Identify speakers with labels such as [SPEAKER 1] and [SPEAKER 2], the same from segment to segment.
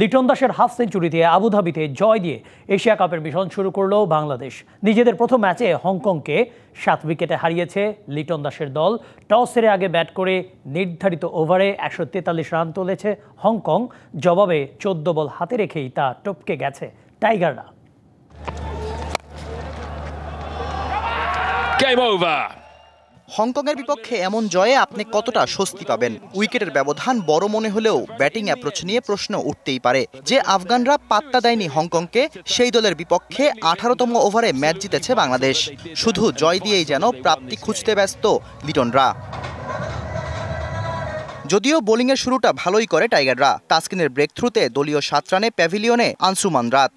[SPEAKER 1] লিটন দাসের half century দিয়ে আবুধাবিতে জয় দিয়ে এশিয়া কাপের মিশন শুরু করল বাংলাদেশ। নিজেদের প্রথম ম্যাচে হংকংকে 7 উইকেটে হারিয়েছে লিটন দাসের দল। টস হেরে আগে ব্যাট করে নির্ধারিত ওভারে 143 রান তুলেছে হংকং। জবাবে 14 বল হাতে রেখেই তা টপকে গেছে টাইগাররা।
[SPEAKER 2] হংকংয়ের বিপক্ষে এমন জয়ে আপনি কতটা স্বস্তি পাবেন? উইকেটের ব্যবধান বড় মনে হলেও ব্যাটিং অ্যাপ্রোচ নিয়ে প্রশ্ন উঠতেই পারে। যে আফগানরা পাত্তা দেয়নি হংকংকে, সেই দলের বিপক্ষে 18তম ওভারে ম্যাচ জিতেছে বাংলাদেশ। শুধু জয় দিয়েই যেন প্রাপ্তি খুঁজতে ব্যস্ত লিটনরা। যদিও বোলিংয়ের শুরুটা ভালোই করে টাইগাররা। তাসকিনের ব্রেক থ্রুতে দলীয় 7 রানে প্যাভিলিয়নে আনসুমান রাত।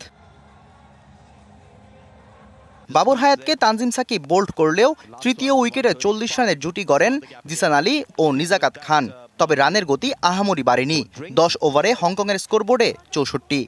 [SPEAKER 2] বাবর হায়াতকে তানজিম সাকিব বোল্ড করলেও তৃতীয় উইকেটে 40 রানের জুটি গড়েন জিসান আলী ও নিজাকাত খান। তবে রানের গতি আহামরি বাড়েনি। 10 ওভারে হংকংয়ের স্কোরবোর্ডে 64।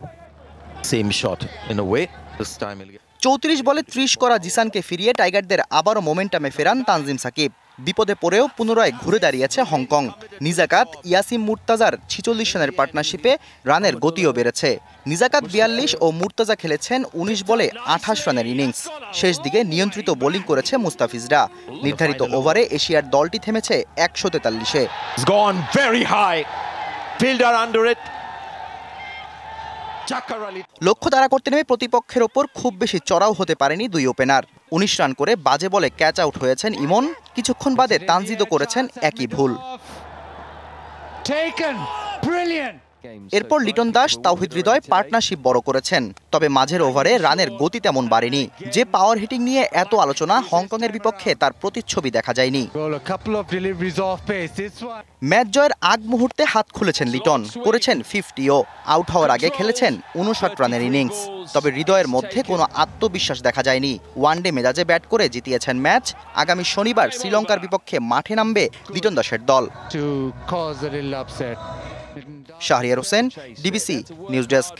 [SPEAKER 2] 34 বলে 30 করা জিসানকে ফিরিয়ে টাইগারদের আবারও মোমেন্টামে ফেরান তানজিম সাকিব। বিপদে পড়েও পুনরায় ঘুরে দাঁড়িয়েছে হংকং। নিজাকাত ইয়াসিম মুর্তাজার 46 রানের পার্টনারশিপে রানের গতিও বেড়েছে। নিজাকাত 42 ও মুর্তাজা খেলেছেন 19 বলে 28 রানের ইনিংস। শেষ দিকে নিয়ন্ত্রিত বোলিং করেছে মুস্তাফিজরা। নির্ধারিত ওভারে এশিয়ার দলটি থেমেছে 143-এ। লক্ষ্য তাড়া করতে নেমে প্রতিপক্ষের ওপর খুব বেশি চড়াও হতে পারেনি দুই ওপেনার। 19 রান করে বাজে বলে ক্যাচ আউট হয়েছেন ইমন। কিছুক্ষণ বাদে তানজিদও করেছেন একই ভুল। এরপর লিটন দাস তাওহিদ হৃদয় পার্টনারশিপ বড় করেছেন। তবে মাঝের ওভারে রানের গতি তেমন বাড়েনি। যে পাওয়ার হিটিং নিয়ে এত আলোচনা, হংকংয়ের বিপক্ষে তার প্রতিচ্ছবি দেখা যায়নি। ম্যাচ জয়ের আগ মুহূর্তে হাত খুলেছেন লিটন, করেছেন 50ও। আউট হওয়ার আগে খেলেছেন 59 রানের ইনিংস। তবে হৃদয়ের মধ্যে কোনো আত্মবিশ্বাস দেখা যায়নি। ওয়ানডে মেজাজে ব্যাট করে জিতিয়েছেন ম্যাচ। আগামী শনিবার শ্রীলঙ্কার বিপক্ষে মাঠে নামবে লিটন দাসের দল। Shahriar Hossain, DBC news desk.